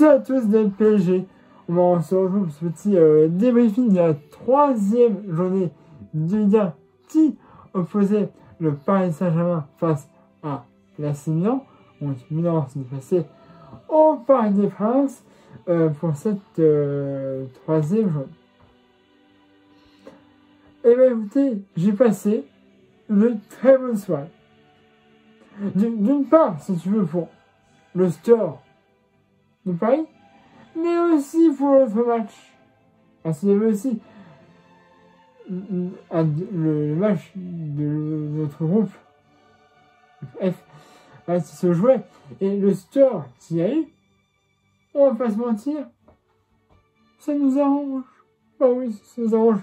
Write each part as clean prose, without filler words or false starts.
Merci à tous d'être PSG. On se retrouve pour ce petit débriefing de la 3e journée de Ligue 1 qui opposait le Paris Saint-Germain face à l'AC Milan. Donc Milan s'est déplacé au Parc des Princes pour cette 3e journée. Et bien écoutez, j'ai passé une très bonne soirée. D'une part, si tu veux, pour le score de Paris, mais aussi pour l'autre match. Parce qu'il y avait aussi le match de notre groupe F qui se jouait. Et le score qu'il y a eu, on va pas se mentir, ça nous arrange. Bah oui, ça nous arrange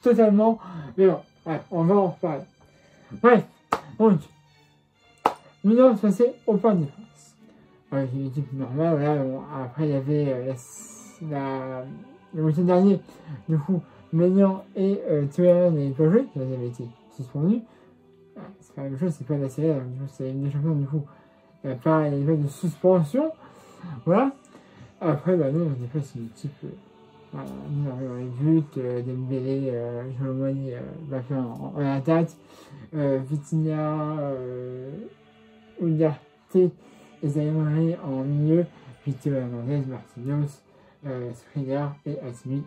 totalement. Mais bon, ouais, on va en reparler. Bref, donc, Milan se passait au Parc des Princes. Avec une équipe normale, voilà. Après, il y avait le week-end dernier, du coup, Maignan et Thuram n'avaient pas joué, ils avaient été suspendus. C'est pas la même chose, c'est pas la série, du coup, c'est une des champions, du coup, il n'y a pas de suspension. Voilà. Après, bah, nous, des fois, c'est une équipe. Voilà, nous, on les buts, Dembélé, Jolomani, Mbappé en attaque, Vitinha, Ugarte et Zaïmari en milieu, puis Théo Hernandez, Marquinhos, Skriniar et Hakimi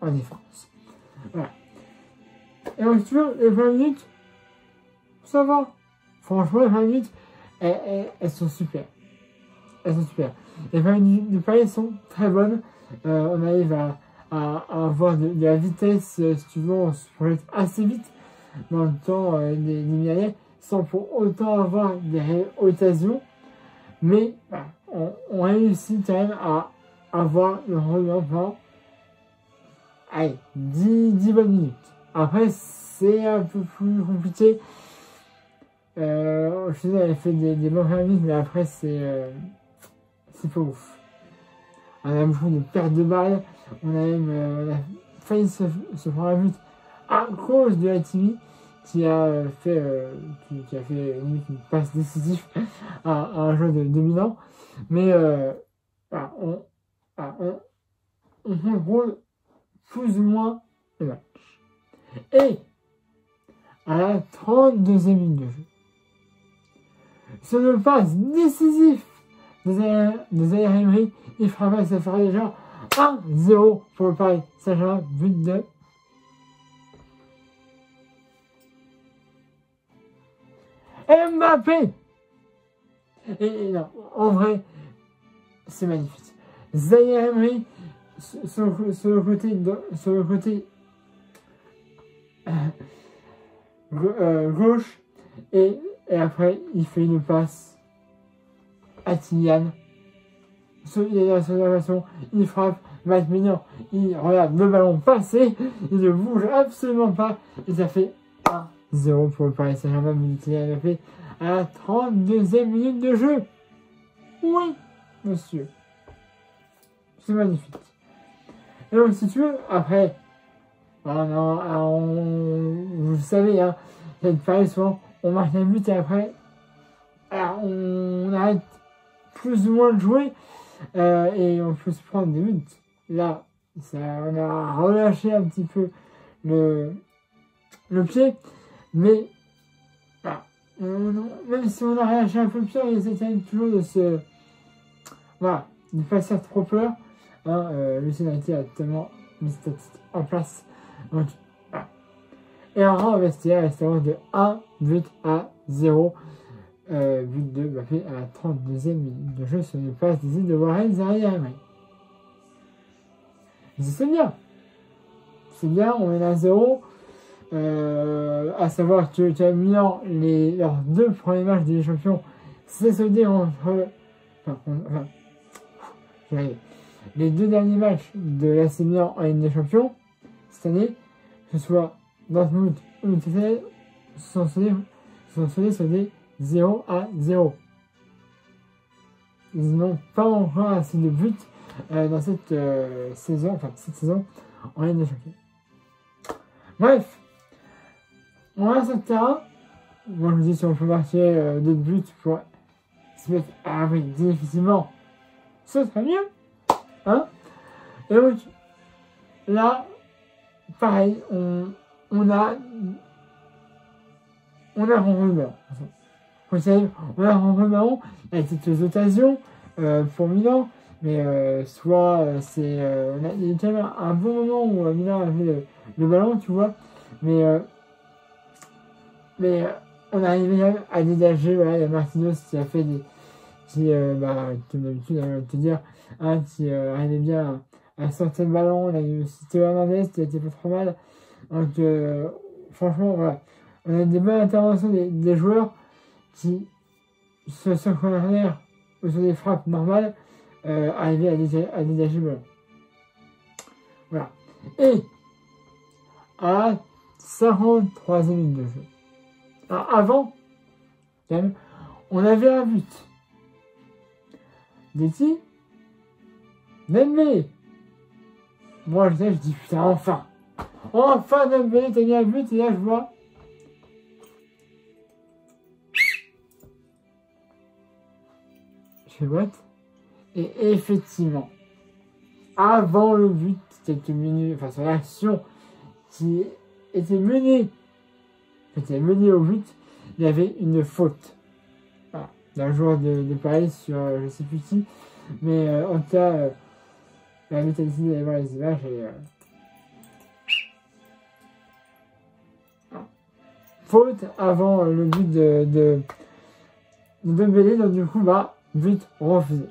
en défense. Voilà. Et donc, tu vois, les 20 minutes, ça va. Franchement, les 20 minutes, elles sont super. Elles sont super. Les 20 minutes de Paris sont très bonnes. On arrive à avoir de la vitesse, si tu veux, on se projette assez vite dans le temps des Milanais, sans pour autant avoir des réelles occasions. Mais bah, on réussit quand même à avoir le rendement pendant 10 bonnes minutes. Après, c'est un peu plus compliqué. Je sais, on a fait des bonnes minutes, mais après, c'est pas ouf. On a beaucoup de pertes de balles. On a failli se prendre un but à cause de Hakimi qui a fait une passe décisive à un joueur de Milan. Mais voilà, on contrôle plus ou moins le match. Et à la 32e minute de jeu, sur le passe décisif de Zaïre Emery, il frappe, ça fera déjà 1-0 pour le Paris Saint-Germain, but de Mbappé. Et non, en vrai, c'est magnifique. Zaïre Emery sur le côté gauche et après il fait une passe à Kylian. Il est dans la situation, il frappe, Maignan, il regarde le ballon passer, il ne bouge absolument pas, et ça fait 1-0 pour le Paris Saint-Germain, Kylian Mbappé à la 32e minute de jeu. Oui, monsieur. C'est magnifique. Et donc, si tu veux, après, vous le savez, hein, cette Paris, souvent, on marque un but et après, on arrête plus ou moins de jouer. Et on peut se prendre des buts. Là, on a relâché un petit peu le pied, mais voilà, même si on a relâché un peu le pied, on essaie toujours de de pas se faire trop peur. Lucien a tellement mis statistiques en place. Donc, voilà. Et un rang vestiaire de 1-0. But de Mbappé à la 32e minute de jeu sur une passe décisive de Warren Zaïre-Emery. C'est bien. C'est bien, on est à 0. À savoir que Milan, leurs 2 premiers matchs des champions, c'est soldé entre. Les 2 derniers matchs de l'AC Milan en Ligue des Champions, cette année, que ce soit Dortmund ou TTL, sont soldés sur des 0-0. Ils n'ont pas encore assez de buts dans cette saison en Ligue des Champions. Bref, on va sur le terrain. Moi je me dis si on peut marquer d'autres buts pour se mettre à l'abri difficilement, ce serait mieux. Hein? Et donc, là, pareil, on a rencontré le ballon. Vous savez, on a rencontré le ballon avec quelques occasions pour Milan, mais soit c'est. Il y a quand même un bon moment où Milan avait le ballon, tu vois, mais on arrivait quand même à dégager. Voilà, il y a Marquinhos qui a fait des. Comme d'habitude, je vais te dire, hein, qui arrivait bien à sortir le ballon. On a eu aussi Théo Hernandez qui a été pas trop mal. Donc, franchement, voilà. On a des bonnes interventions des joueurs qui, sur corner ou sur des frappes normales, arrivaient à dégager le ballon. Voilà. Et, à 53e minute de jeu. Alors, avant, quand même, on avait un but. Déti, Dembélé. Moi, je dis, putain, enfin. Enfin, Dembélé, t'as mis un but, et là, je vois. Je fais what? Et effectivement, avant le but, quelques minutes, enfin, sur l'action qui était menée au but, il y avait une faute. Voilà, d'un joueur de Paris sur je sais plus qui, mais en tout cas, la a décidé d'aller voir les images et. Faute avant le but de Dembélé, donc du coup, but refusé.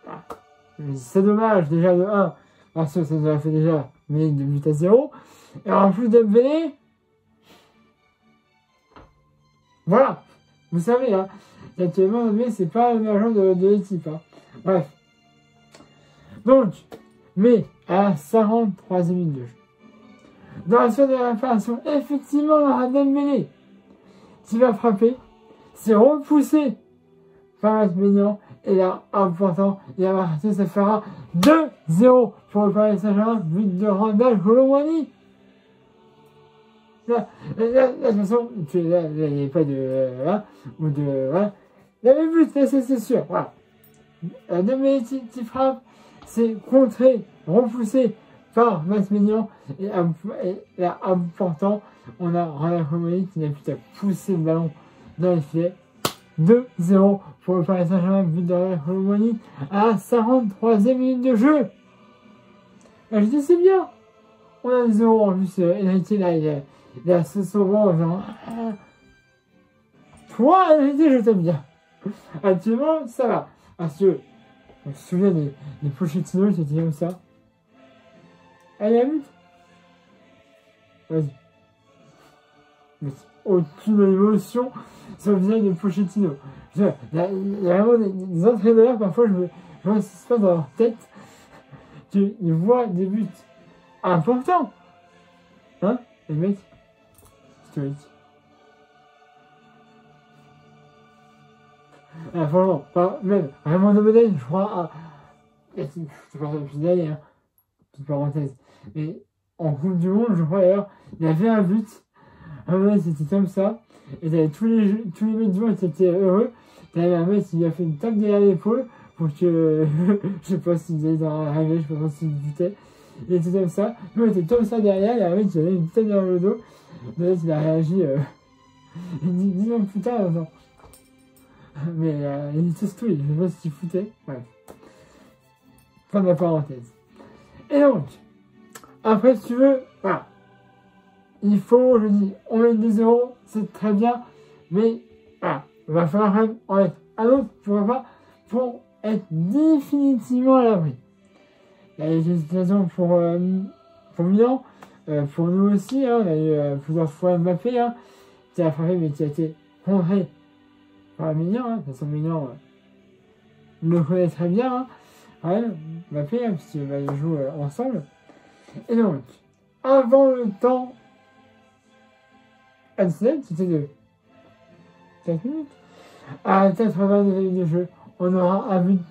Voilà. C'est dommage, déjà de 1, parce que ça nous a fait déjà mener de but à 0. Et en plus Dembélé, voilà, vous savez, hein, actuellement, Dembélé, c'est pas le meilleur joueur de l'équipe. Hein. Bref. Donc, mais à la 53e minute de jeu. Dans la suite de la réparation, effectivement, on aura Dembélé qui va frapper. C'est repoussé par Maignan. Et là, important, il a marqué, ça fera 2-0 pour le Paris Saint-Germain. But de Randal Colomwani. Là, de toute façon, il n'y avait pas de. Ou de. Il y avait but, là, c'est sûr. Voilà. Dembélé qui frappe, c'est contré, repoussé par Maignan. Et là, important, on a Randal Colomwani qui n'a plus qu'à pousser le ballon dans les filets. 2-0 pour le Paris Saint-Germain, but de Randal Colomwani à la 53e minute de jeu. Là, je dis c'est bien. On a 0 en plus. Enrique là, il a ce sauvant genre. Toi, Enrique, je t'aime bien. Actuellement, ça va. Parce que on se souvient des Pochettino qui étaient comme ça. Allez, à but. Vas-y. Mais aucune émotion sur le visage de Pochettino. Il y a vraiment des entraîneurs, parfois je vois ce qui se passe dans leur tête, qu'ils voient des buts importants. Hein? Et le mec, historique. Franchement, même Raymond Domenech, je crois, je te parle depuis des années, hein, petite parenthèse, mais en Coupe du Monde, je crois d'ailleurs, il y avait un but. Un mec c'était comme ça, et t'avais tous les mecs du monde qui étaient heureux. T'avais un mec qui lui a fait une tape derrière l'épaule pour que je sais pas s'il faisait dans la rêve, je sais pas s'il butait. Il était comme ça, lui il était comme ça derrière, il y a un mec qui avait une tape derrière le dos. Le mec il a réagi 10 ans plus tard, non. Mais il était stouille, je sais pas ce qu'il foutait. Bref. Fin de la parenthèse. Et donc, après si tu veux, voilà. Il faut, je dis, on met des 0, c'est très bien, mais voilà, il va falloir quand même en mettre un autre, pourquoi pas, pour être définitivement à l'abri. Il y a des hésitations pour Milan, pour nous aussi, hein, on a eu plusieurs fois Mbappé, hein, qui a frappé, mais qui a été contré par Milan, hein, de toute façon Milan le connaît très bien, hein, ouais, Mbappé, hein, parce qu'ils jouent ensemble. Et donc, avant le temps additionnel, c'était de 4 minutes. À 82 minutes de jeu, on aura un but.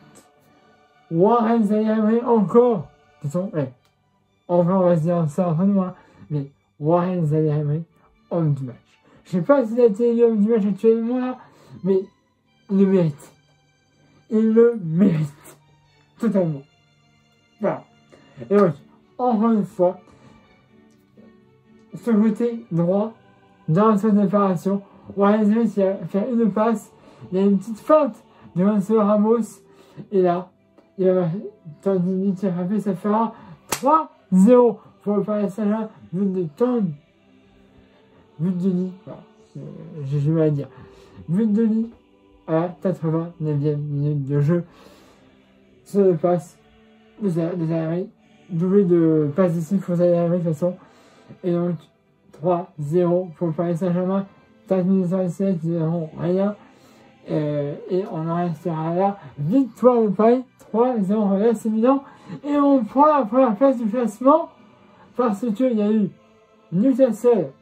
Warren Zaïre encore. De toute façon, en vrai, on va se dire ça entre nous, hein, mais Warren Zaïre, homme du match. Je sais pas s'il a été l'homme du match actuellement là, mais il le mérite. Il le mérite. Totalement. Voilà. Et donc, encore une fois, ce côté droit, dans son opération, on va réussi à faire une passe, il y a une petite feinte de Gonzalo Ramos, et là, il va tenter de tirer, ça fera 3-0 pour le Paris Saint-Germain, but de Tony. But de Lee, voilà, j'ai du mal à dire. But de Lee à la 89e minute de jeu. Sur le passe des arrêts, doublé de passes ici pour les arrêts de toute façon. Et donc 3-0 pour le Paris Saint-Germain. 4 minutes sur les 7, ils n'auront rien. Et on en restera là. Victoire de Paris, 3-0, là c'est évident. Et on prend la première place du classement parce qu'il y a eu Newcastle,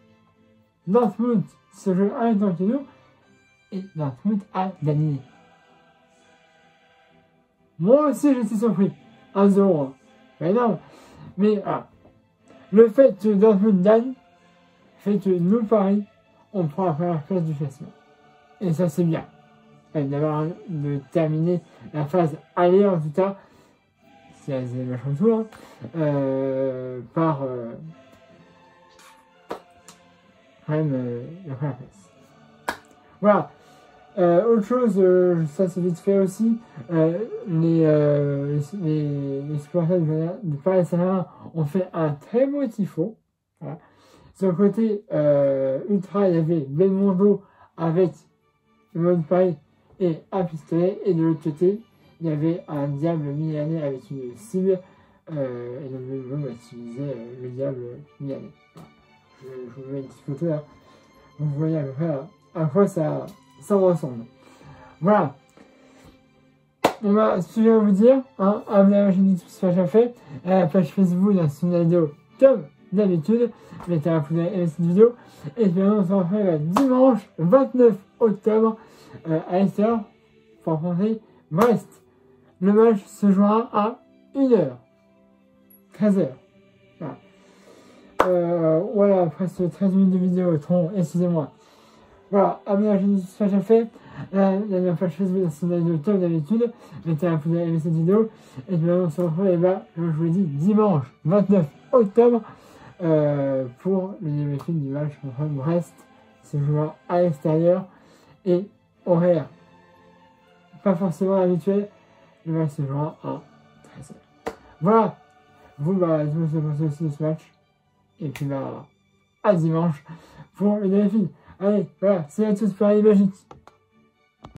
Dortmund, ce jeu 1 temps que nous, et Dortmund a gagné. Moi aussi je suis surpris, 1-0. Mais non, mais le fait que Dortmund gagne fait que nous, Paris, on prend la première place du classement. Et ça c'est bien. D'avoir de terminer la phase aller en tout cas, si elle est vachement tour, par quand même la première place. Voilà. Autre chose, ça c'est vite fait aussi, les supporters du Paris Saint-Germain ont fait un très beau tifo. Voilà. Sur le côté ultra, il y avait Belmondo avec le mode Paris et un pistolet, et de l'autre côté, il y avait un diable milanais avec une cible, et donc Belmondo va utiliser le diable milanais. Voilà. Je vous mets une petite photo là, vous voyez à peu près à quoi ça ressemble. Voilà. On va, ce que je vais vous dire, abonnez à la chaîne YouTube si ce n'est pas fait, à la page Facebook dans une vidéo comme d'habitude. Mettez un pouce et cette vidéo. Et puis on se retrouve le dimanche 29 octobre à l'extérieur pour rencontrer Brest. Le match se jouera à 1h. 13h. Voilà. Voilà, presque 13 minutes de vidéo. Excusez-moi. Voilà, abonnez à la chaîne YouTube si ce n'est pas fait. La page Facebook dans une vidéo comme d'habitude. Mettez un pouce et cette vidéo. Et puis on se retrouve, je vous dis, dimanche 29 octobre. Pour le débriefing du match contre Brest, se jouera à l'extérieur et horaire pas forcément habituel, le match se jouera à 13h. Voilà, vous je vous pensez aussi de ce match, et puis à dimanche pour le débriefing. Allez, voilà, c'est à tous pour les Magiques.